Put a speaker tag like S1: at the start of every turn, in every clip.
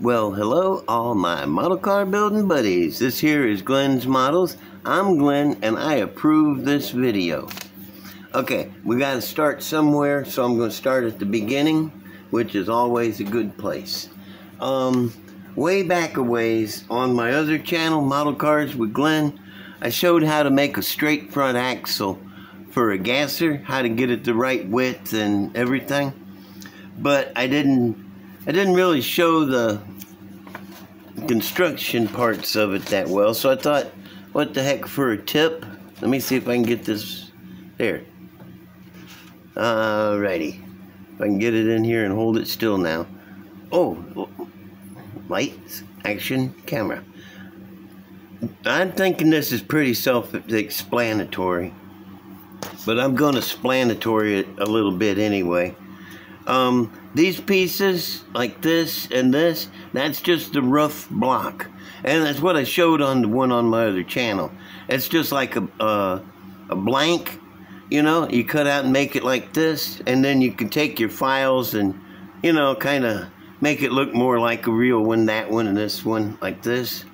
S1: Well, hello all my model car building buddies. This here is Glenn's Models. I'm Glenn and I approve this video. Okay, we got to start somewhere, so I'm going to start at the beginning, which is always a good place. Way back a ways on my other channel, Model Cars with Glenn, I showed how to make a straight front axle for a gasser, how to get it the right width and everything. But I didn't really show the construction parts of it that well, so I thought, what the heck, for a tip, let me see if I can get this there. Alrighty, if I can get it in here and hold it still now. Oh, lights, action, camera. I'm thinking this is pretty self-explanatory, but I'm going to explanatory it a little bit anyway. These pieces, like this and this, that's just the rough block. And that's what I showed on the one on my other channel. It's just like a blank, you know, you cut out and make it like this, and then you can take your files and, you know, kind of make it look more like a real one, that one and this one, like this.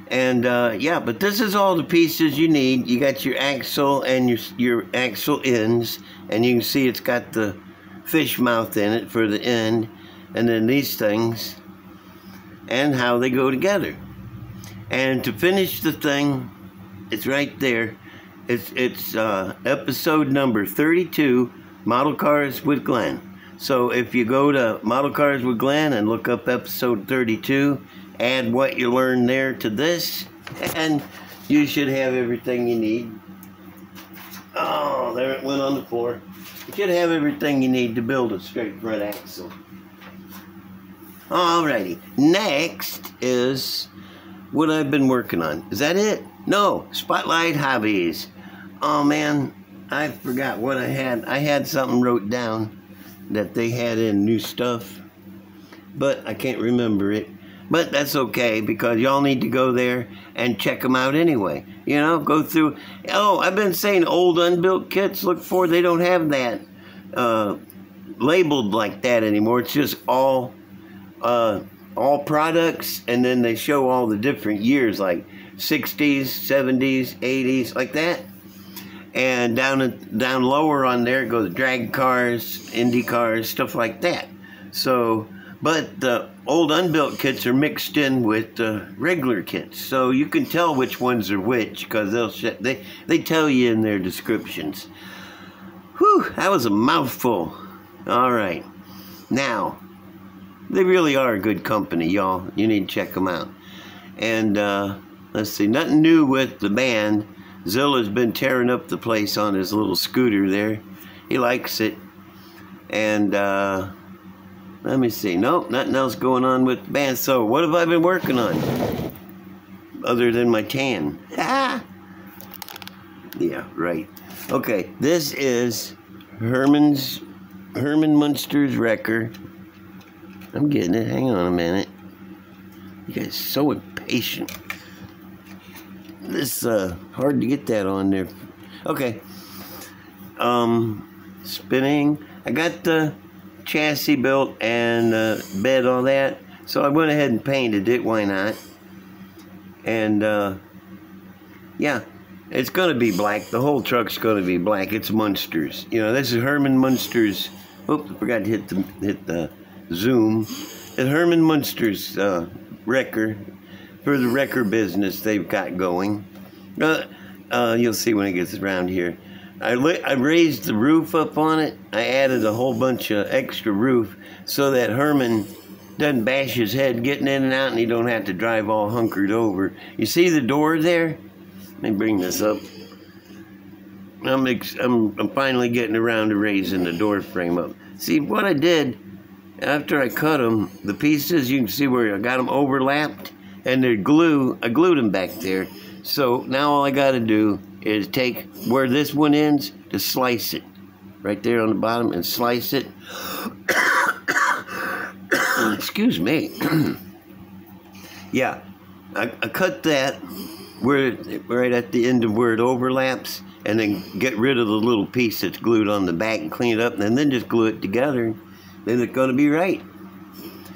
S1: And, yeah, but this is all the pieces you need. You got your axle and your axle ends, and you can see it's got the fish mouth in it for the end, and then these things and how they go together. And to finish the thing, it's right there. It's episode number 32, Model Cars with Glenn. So if you go to Model Cars with Glenn and look up episode 32, add what you learned there to this, and you should have everything you need. Oh, there it went on the floor. You should have everything you need to build a straight front axle. Alrighty, next is what I've been working on. Is that it? No, Spotlight Hobbies. Oh man, I forgot what I had. I had something wrote down that they had in new stuff, but I can't remember it. But that's okay, because y'all need to go there and check them out anyway. You know, go through. Oh, I've been saying old unbuilt kits, look for, they don't have that labeled like that anymore. It's just all products, and then they show all the different years, like 60s, 70s, 80s, like that. And down lower on there go the drag cars, Indy cars, stuff like that. So, but the old unbuilt kits are mixed in with regular kits, so you can tell which ones are which, because they tell you in their descriptions. Whew, that was a mouthful. All right, now they really are a good company, y'all. You need to check them out. And let's see, nothing new with the band. Zilla's been tearing up the place on his little scooter there. He likes it. And let me see. Nope, nothing else going on with the band. So, what have I been working on? Other than my tan. Yeah, right. Okay, this is Herman Monsters wrecker. I'm getting it. Hang on a minute. You guys are so impatient. This hard to get that on there. Okay. Spinning. I got the chassis built and bed, all that, so I went ahead and painted it. Why not? And yeah, it's gonna be black. The whole truck's gonna be black. It's Monsters. You know, this is Herman Monsters. Oops, I forgot to hit the zoom. It's Herman Monsters wrecker for the wrecker business they've got going. You'll see when it gets around here. I raised the roof up on it. I added a whole bunch of extra roof so that Herman doesn't bash his head getting in and out, and he don't have to drive all hunkered over. You see the door there? Let me bring this up. I'm finally getting around to raising the door frame up. See what I did after I cut them, the pieces, you can see where I got them overlapped, and they're glue. I glued them back there. So now all I got to do is take where this one ends to slice it right there on the bottom and slice it. Excuse me. Yeah, I cut that where right at the end of where it overlaps, and then get rid of the little piece that's glued on the back and clean it up, and then just glue it together. Then it's going to be right.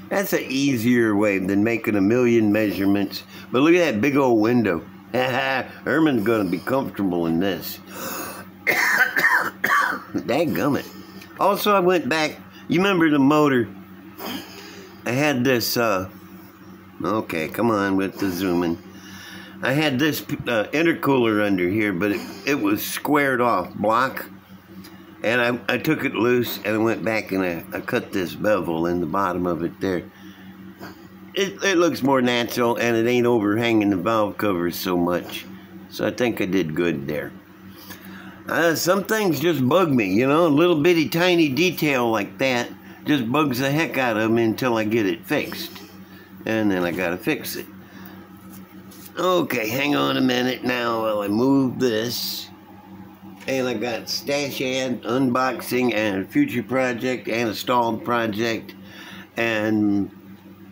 S1: That's an easier way than making a million measurements. But look at that big old window. Herman's gonna be comfortable in this. Dadgummit. Also, I went back. You remember the motor? I had this, okay, come on with the zooming. I had this intercooler under here, but it was squared off block. And I took it loose and I went back and I cut this bevel in the bottom of it there. It looks more natural and it ain't overhanging the valve covers so much. So I think I did good there. Some things just bug me, you know, a little bitty tiny detail like that just bugs the heck out of me until I get it fixed. And then I gotta fix it. Okay, hang on a minute now while I move this. And I got stash ad, unboxing, and a future project, and a stalled project, and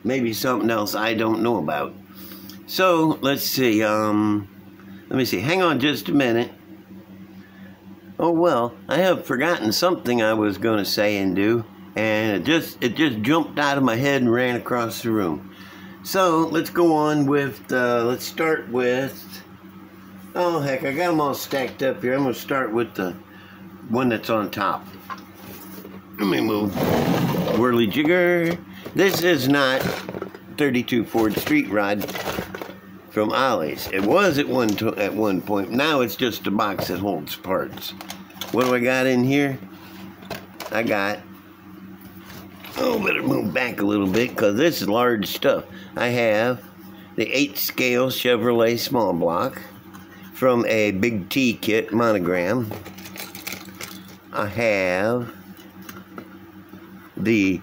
S1: maybe something else I don't know about. So, let's see, let me see, hang on just a minute. Oh well, I have forgotten something I was going to say and do, and it just jumped out of my head and ran across the room. So, let's go on with, let's start with... Oh, heck, I got them all stacked up here. I'm going to start with the one that's on top. Let me move. Whirly jigger. This is not 32 Ford Street Rod from Ollie's. It was at one point. Now it's just a box that holds parts. What do I got in here? I got... Oh, better move back a little bit because this is large stuff. I have the 8-scale Chevrolet small block from a Big T kit monogram. I have the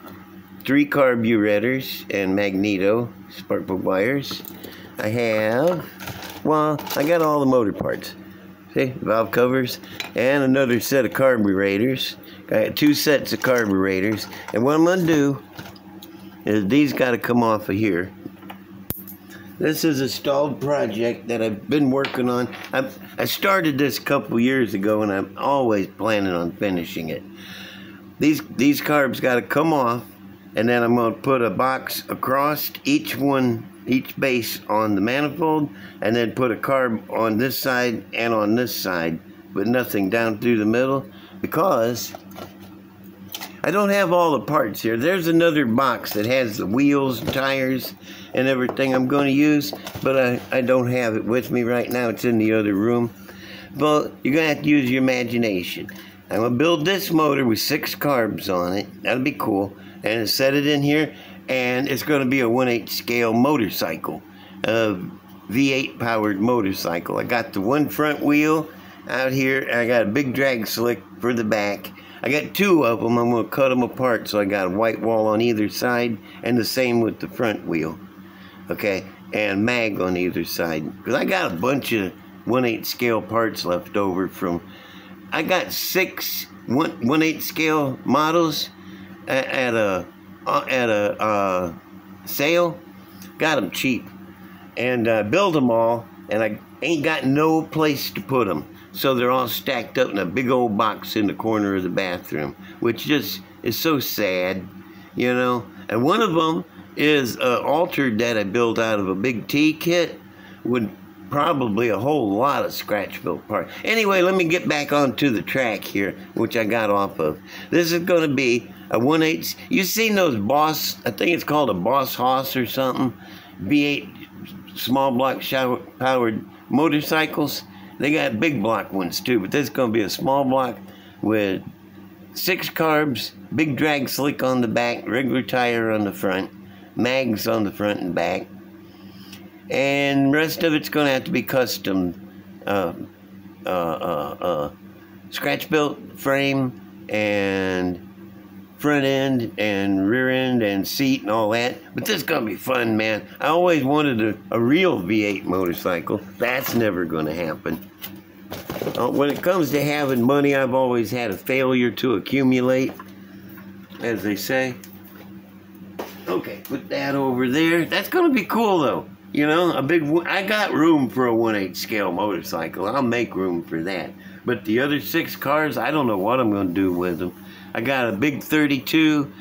S1: 3 carburetors and magneto spark plug wires. I have, well, I got all the motor parts. See, valve covers and another set of carburetors. I got 2 sets of carburetors. And what I'm going to do is these got to come off of here. This is a stalled project that I've been working on. I started this a couple years ago, and I'm always planning on finishing it. These carbs got to come off, and then I'm going to put a box across each base on the manifold, and then put a carb on this side and on this side, but nothing down through the middle, because I don't have all the parts here. There's another box that has the wheels, tires, and everything I'm going to use, but I don't have it with me right now. It's in the other room. But you're going to have to use your imagination. I'm going to build this motor with 6 carbs on it. That'll be cool. And set it in here, and it's going to be a 1/8 scale motorcycle, a V8 powered motorcycle. I got the one front wheel out here, and I got a big drag slick for the back. I got 2 of them. I'm going to cut them apart, so I got a white wall on either side, and the same with the front wheel. Okay, and mag on either side. Because I got a bunch of 1/8 scale parts left over from... I got 6 1/8 scale models at a sale. Got them cheap. And built them all, and I ain't got no place to put them. So they're all stacked up in a big old box in the corner of the bathroom, which just is so sad, you know. And one of them is altered that I built out of a Big T kit with probably a whole lot of scratch-built parts. Anyway, let me get back onto the track here, which I got off of. This is going to be a 1/8. You've seen those Boss, I think it's called a Boss Hoss or something, V8 small block powered motorcycles. They got big block ones too, but this is going to be a small block with 6 carbs, big drag slick on the back, regular tire on the front, mags on the front and back, and the rest of it's going to have to be custom scratch built frame and front end and rear end and seat and all that. But this is going to be fun, man. I always wanted a real V8 motorcycle. That's never going to happen. When it comes to having money, I've always had a failure to accumulate, as they say. Okay, put that over there. That's going to be cool, though. You know, I got room for a 1/8 scale motorcycle. I'll make room for that. But the other 6 cars, I don't know what I'm going to do with them. I got a big 32,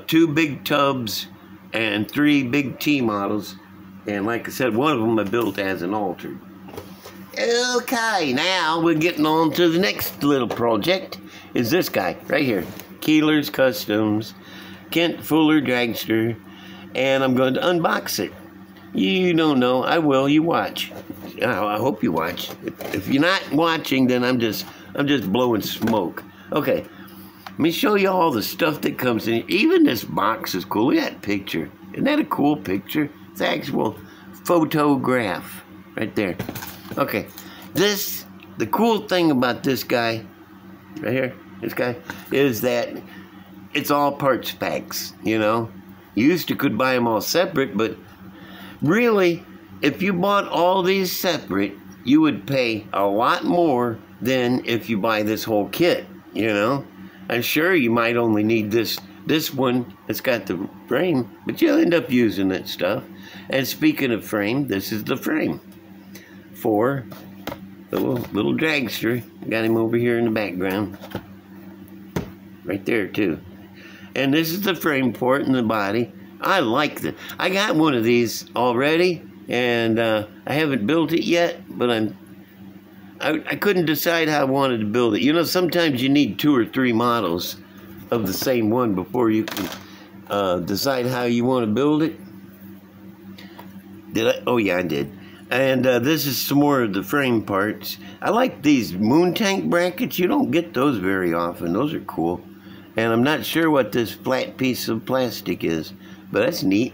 S1: 2 big tubs, and 3 big T models. And like I said, one of them I built as an altered. Okay, now we're getting on to the next little project. Is this guy right here. Keeler's Customs, Kent Fuller Dragster. And I'm going to unbox it. You don't know. I will. You watch. I hope you watch. If you're not watching, then I'm just blowing smoke. Okay. Let me show you all the stuff that comes in. Even this box is cool. Look at that picture. Isn't that a cool picture? It's an actual photograph right there. Okay. The cool thing about this guy, right here, this guy, is that it's all parts packs, you know. You used to could buy them all separate, but really, if you bought all these separate, you would pay a lot more than if you buy this whole kit, you know. I'm sure you might only need this one that's got the frame, but you'll end up using that stuff. And speaking of frame, this is the frame for the little dragster. Got him over here in the background. Right there, too. And this is the frame for it in the body. I like that. I got one of these already, and I haven't built it yet, but I couldn't decide how I wanted to build it. You know, sometimes you need 2 or 3 models of the same one before you can decide how you want to build it. Did I? Oh, yeah, I did. And this is some more of the frame parts. I like these moon tank brackets. You don't get those very often. Those are cool. And I'm not sure what this flat piece of plastic is, but that's neat.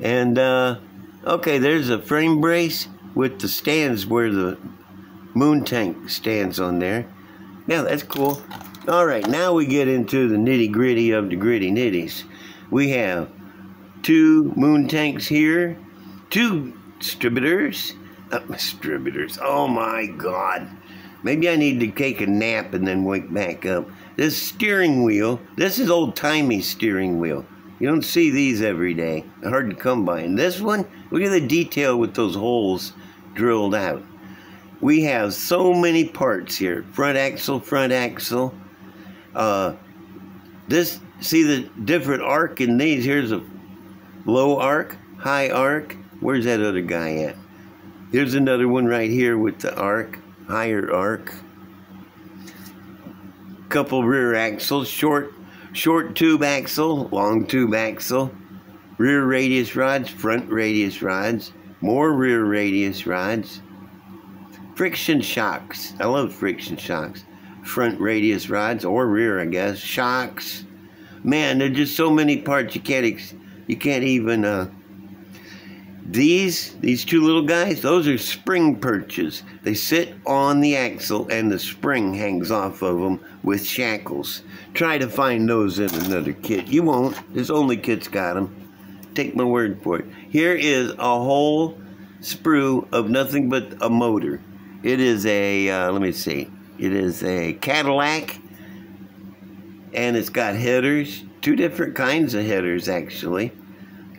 S1: And, okay, there's a frame brace with the stands where the moon tank stands on there. Yeah, that's cool. All right, now we get into the nitty-gritty of the gritty nitties. We have 2 moon tanks here, 2 distributors. Distributors, oh my God. Maybe I need to take a nap and then wake back up. This steering wheel, this is old-timey steering wheel. You don't see these every day. They're hard to come by. And this one, look at the detail with those holes drilled out. We have so many parts here. Front axle, front axle. See the different arc in these. Here's a low arc, high arc. Where's that other guy at? Here's another one right here with the arc, higher arc. Couple rear axles, short tube axle, long tube axle, rear radius rods, front radius rods, more rear radius rods, friction shocks. I love friction shocks. Front radius rods, or rear, I guess, shocks. Man, there's just so many parts you can't even. These 2 little guys, those are spring perches. They sit on the axle and the spring hangs off of them with shackles. Try to find those in another kit. You won't. This only kit's got them. Take my word for it. Here is a whole sprue of nothing but a motor. It is a, let me see. It is a Cadillac, and it's got headers. 2 different kinds of headers, actually.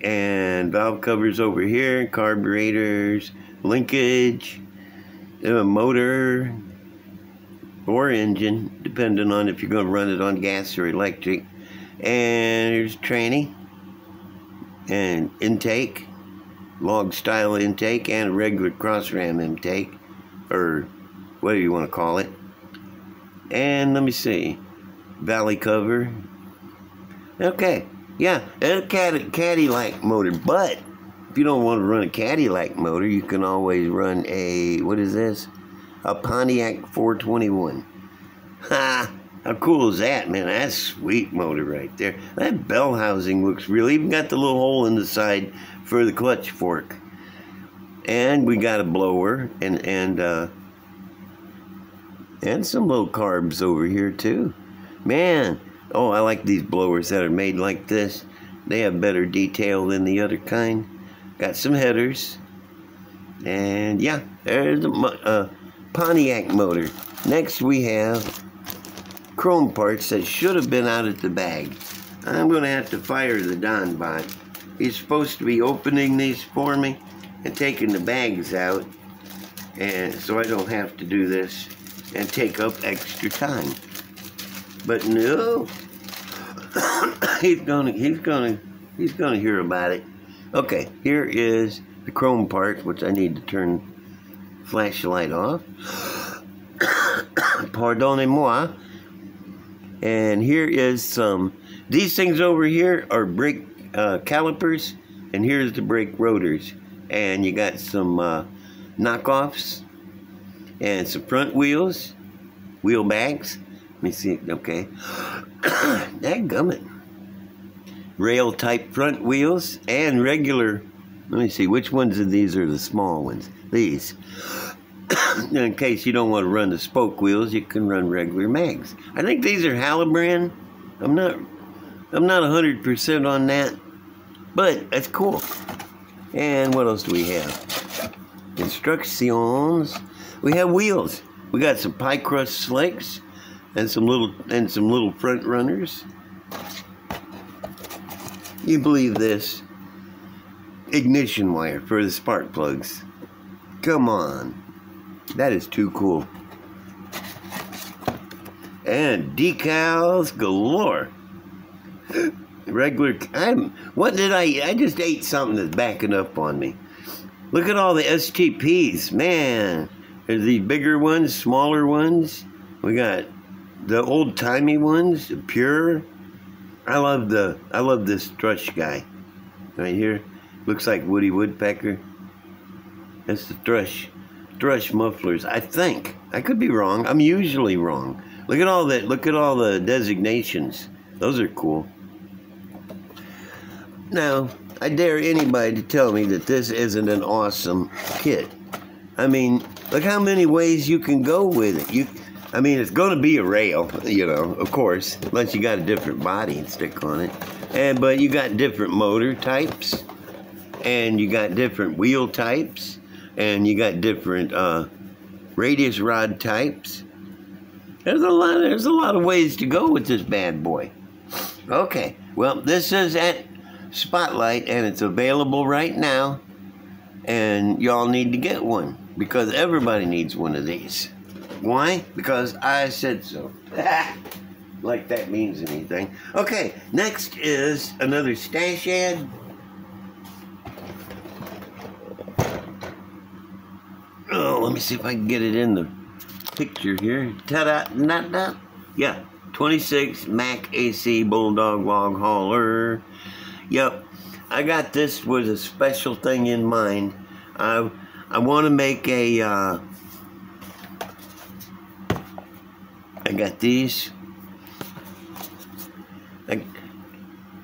S1: And valve covers over here, carburetors, linkage, a motor or engine, depending on if you're going to run it on gas or electric. And there's tranny and intake, log style intake, and a regular cross ram intake, or whatever you want to call it. And let me see, valley cover. Okay. Yeah, and a Cadillac motor, but if you don't want to run a Cadillac motor, you can always run a, what is this? A Pontiac 421. Ha! How cool is that, man? That's a sweet motor right there. That bell housing looks real. Even got the little hole in the side for the clutch fork. And we got a blower and some low carbs over here too. Man. Oh, I like these blowers that are made like this. They have better detail than the other kind. Got some headers. And yeah, there's a Pontiac motor. Next we have chrome parts that should have been out at the bag. I'm going to have to fire the Don bot. He's supposed to be opening these for me and taking the bags out, and so I don't have to do this and take up extra time. But no, he's gonna He's going to hear about it. Okay, here is the chrome part, which I need to turn flashlight off. Pardonnez-moi. And here is some, these things over here are brake calipers, and here's the brake rotors. And you got some knockoffs, and some front wheels, wheel bags. Let me see, okay. Dadgummit. Rail type front wheels, and regular, let me see, which ones of these are the small ones? These. In case you don't want to run the spoke wheels, you can run regular mags. I think these are Halibran. I'm not 100% on that, but that's cool. And what else do we have? Instructions. We have wheels. We got some pie crust slicks and some little front runners. You believe this? Ignition wire for the spark plugs. Come on. That is too cool. And decals galore. Regular, I just ate something that's backing up on me. Look at all the STPs, man. There's these bigger ones, smaller ones. We got the old-timey ones, the pure. I love this thrush guy. Right here. Looks like Woody Woodpecker. That's the thrush mufflers, I think. I could be wrong. I'm usually wrong. Look at all that. Look at all the designations. Those are cool. Now, I dare anybody to tell me that this isn't an awesome kit. I mean, look how many ways you can go with it. I mean, it's going to be a rail, you know, of course, unless you got a different body and stick on it. But you got different motor types, and you got different wheel types, and you got different radius rod types. There's a lot of ways to go with this bad boy. Okay, well, this is at Spotlight, and it's available right now, and y'all need to get one because everybody needs one of these. Why? Because I said so. Like that means anything. Okay, next is another stash ad. Oh, let me see if I can get it in the picture here. Ta-da, not. Yeah, 26 Mack AC Bulldog log hauler. Yep, I got this with a special thing in mind. I want to make a, I got these.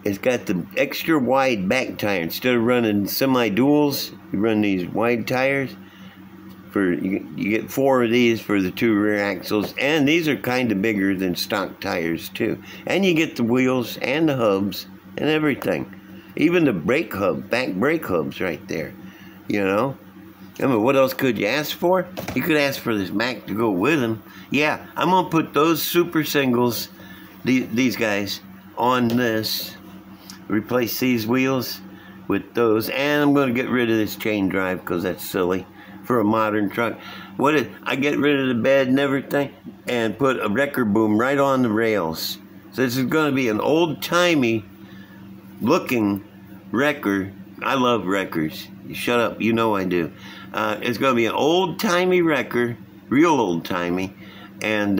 S1: It's got the extra wide back tire. Instead of running semi-duals, you run these wide tires. You get 4 of these for the 2 rear axles, and these are kind of bigger than stock tires too. And you get the wheels and the hubs and everything, even the brake hub, back brake hubs right there. You know, I mean, what else could you ask for? You could ask for this Mack to go with them. Yeah, I'm gonna put those super singles, these guys, on this. Replace these wheels with those, and I'm gonna get rid of this chain drive because that's silly for a modern truck. I get rid of the bed and everything and put a wrecker boom right on the rails. So this is going to be an old-timey looking wrecker. I love wreckers. Shut up, you know I do. It's going to be an old-timey wrecker, real old-timey, and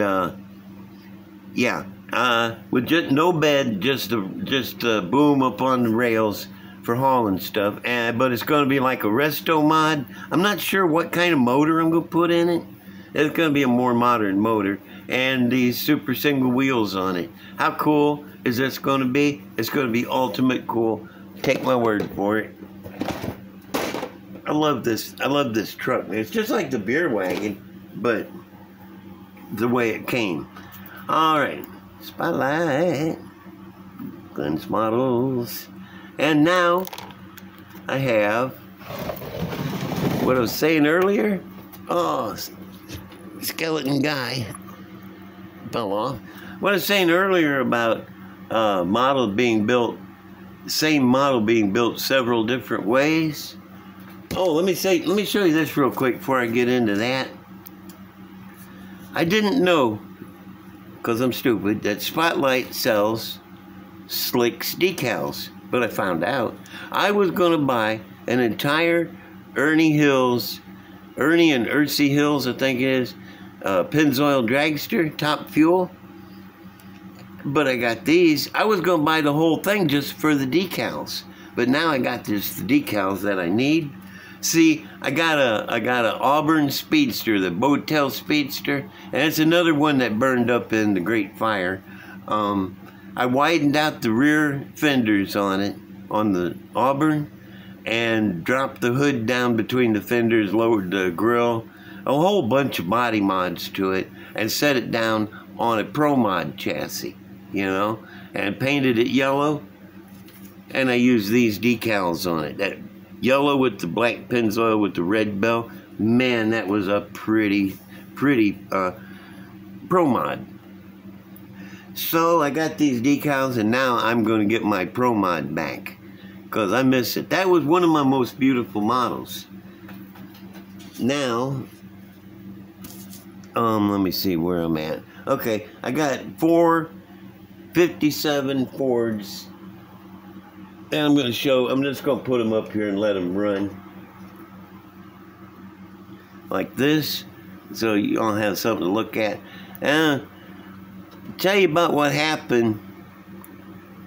S1: yeah, with just no bed, just a boom up on the rails for hauling stuff, but it's going to be like a resto mod. I'm not sure what kind of motor I'm going to put in it. It's going to be a more modern motor, and these super single wheels on it. How cool is this going to be? It's going to be ultimate cool. Take my word for it. I love this truck, man. It's just like the beer wagon, but the way it came. All right, Spotlight, Guns Models. And now, I have what I was saying earlier. Oh, skeleton guy fell off. What I was saying earlier about model being built, same model being built several different ways. Oh, let me show you this real quick before I get into that. I didn't know, because I'm stupid, that Spotlight sells Slicks decals. but I found out. I was going to buy an entire Ernie and Ercy Hills, I think it is, Pennzoil Dragster, top fuel. But I got these. I was going to buy the whole thing just for the decals. But now I got the decals that I need. See, I got a Auburn Speedster, the Boattail Speedster, and it's another one that burned up in the Great Fire. I widened out the rear fenders on it, on the Auburn, and dropped the hood down between the fenders, lowered the grill, a whole bunch of body mods to it, and set it down on a Pro Mod chassis, you know, and painted it yellow. And I used these decals on it. That yellow with the black Pennzoil with the red bell. Man, that was a pretty Pro Mod. So I got these decals, and now I'm going to get my Pro Mod back because I miss it. That was one of my most beautiful models. Now, let me see where I'm at. Okay, I got 4 57 Fords. And I'm just going to put them up here and let them run. Like this. So you all have something to look at. And tell you about what happened.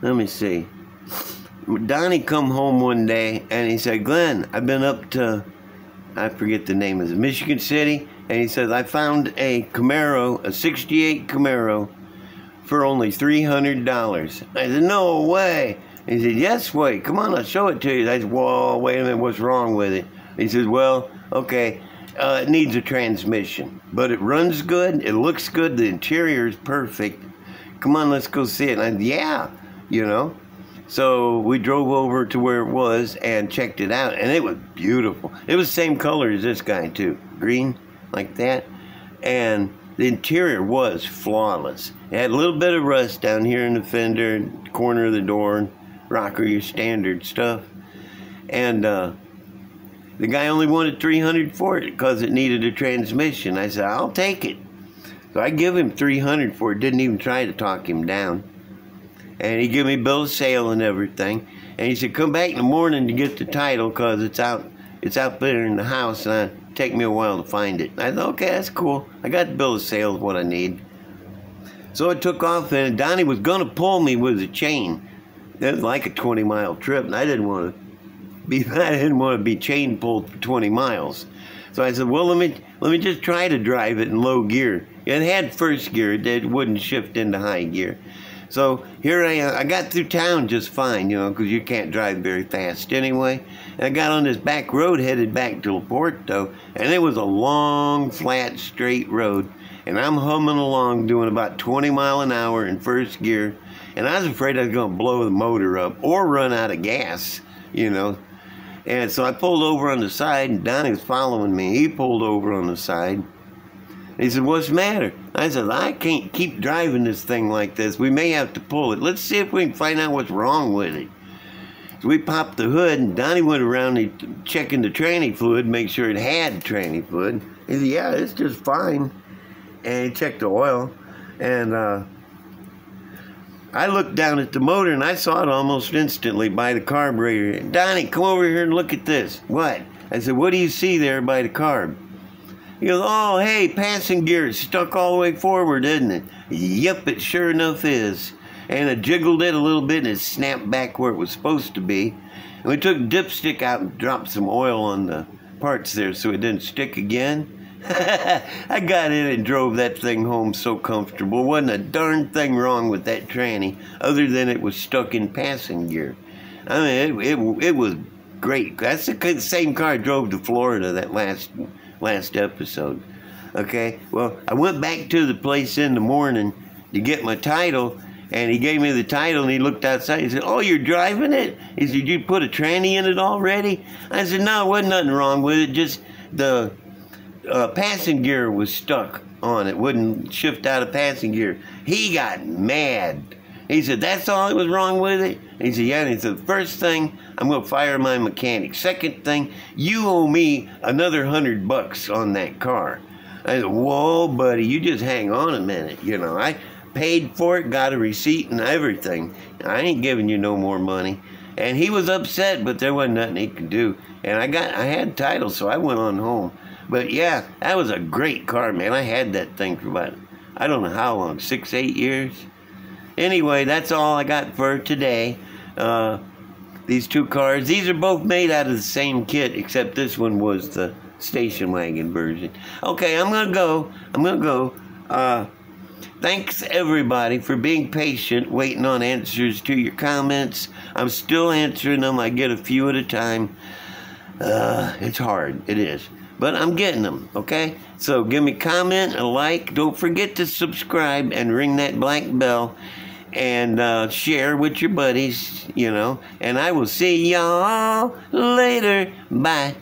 S1: Let me see. Donnie come home one day and he said, Glenn, I've been up to, I forget the name of it, Michigan City. And he says, I found a Camaro, a 68 Camaro, for only $300. I said, no way. He said, yes, wait, come on, I'll show it to you. I said, whoa, wait a minute, what's wrong with it? He says, well, okay, it needs a transmission, but it runs good, it looks good, the interior is perfect. Come on, let's go see it. And I said, yeah, you know. So we drove over to where it was and checked it out, and it was beautiful. It was the same color as this guy, too, green, like that. And the interior was flawless. It had a little bit of rust down here in the fender, corner of the door, rocker, your standard stuff. And the guy only wanted $300 for it because it needed a transmission. I said, I'll take it. So I give him $300 for it. Didn't even try to talk him down. And he gave me a bill of sale and everything. And he said, come back in the morning to get the title because it's out there in the house and it'll take me a while to find it. I said, okay, that's cool. I got the bill of sale of what I need. So I took off, and Donnie was going to pull me with a chain. It was like a 20-mile trip, and I didn't want to be chain pulled for 20 miles. So I said, well, let me just try to drive it in low gear. It had first gear. It wouldn't shift into high gear. So here I am. I got through town just fine, you know, because you can't drive very fast anyway. And I got on this back road headed back to Laporto, and it was a long, flat, straight road. And I'm humming along doing about 20 miles an hour in first gear. And I was afraid I was going to blow the motor up or run out of gas, you know. And so I pulled over on the side, and Donnie was following me. He pulled over on the side. He said, what's the matter? I said, I can't keep driving this thing like this. We may have to pull it. Let's see if we can find out what's wrong with it. So we popped the hood, and Donnie went around checking the tranny fluid, make sure it had tranny fluid. He said, yeah, it's just fine. And he checked the oil, and I looked down at the motor, and I saw it almost instantly by the carburetor. Donnie, come over here and look at this. What? I said, what do you see there by the carb? He goes, oh, hey, passing gear. It's stuck all the way forward, isn't it? Yep, it sure enough is. And I jiggled it a little bit, and it snapped back where it was supposed to be. And we took dipstick out and dropped some oil on the parts there so it didn't stick again. I got in and drove that thing home so comfortable. Wasn't a darn thing wrong with that tranny other than it was stuck in passing gear. I mean, it was great. That's the same car I drove to Florida that last episode. Okay, well, I went back to the place in the morning to get my title, and he gave me the title, and he looked outside. He said, oh, you're driving it? He said, you put a tranny in it already? I said, no, there wasn't nothing wrong with it, just the passing gear was stuck on it, wouldn't shift out of passing gear. He got mad. He said, that's all that was wrong with it? He said, yeah. And he said, first thing, I'm going to fire my mechanic. Second thing, you owe me another $100 on that car. I said, whoa, buddy, you just hang on a minute. You know, I paid for it, got a receipt and everything. I ain't giving you no more money. And he was upset, but there wasn't nothing he could do. And I had titles, so I went on home. But yeah, that was a great car, man. I had that thing for about, I don't know how long, 6, 8 years. Anyway, that's all I got for today. These two cars, these are both made out of the same kit, except this one was the station wagon version. Okay, I'm gonna go. Thanks everybody for being patient, waiting on answers to your comments. I'm still answering them. I get a few at a time. It's hard, it is. But I'm getting them, okay? So give me a comment, a like. Don't forget to subscribe and ring that black bell. And share with your buddies, you know. And I will see y'all later. Bye.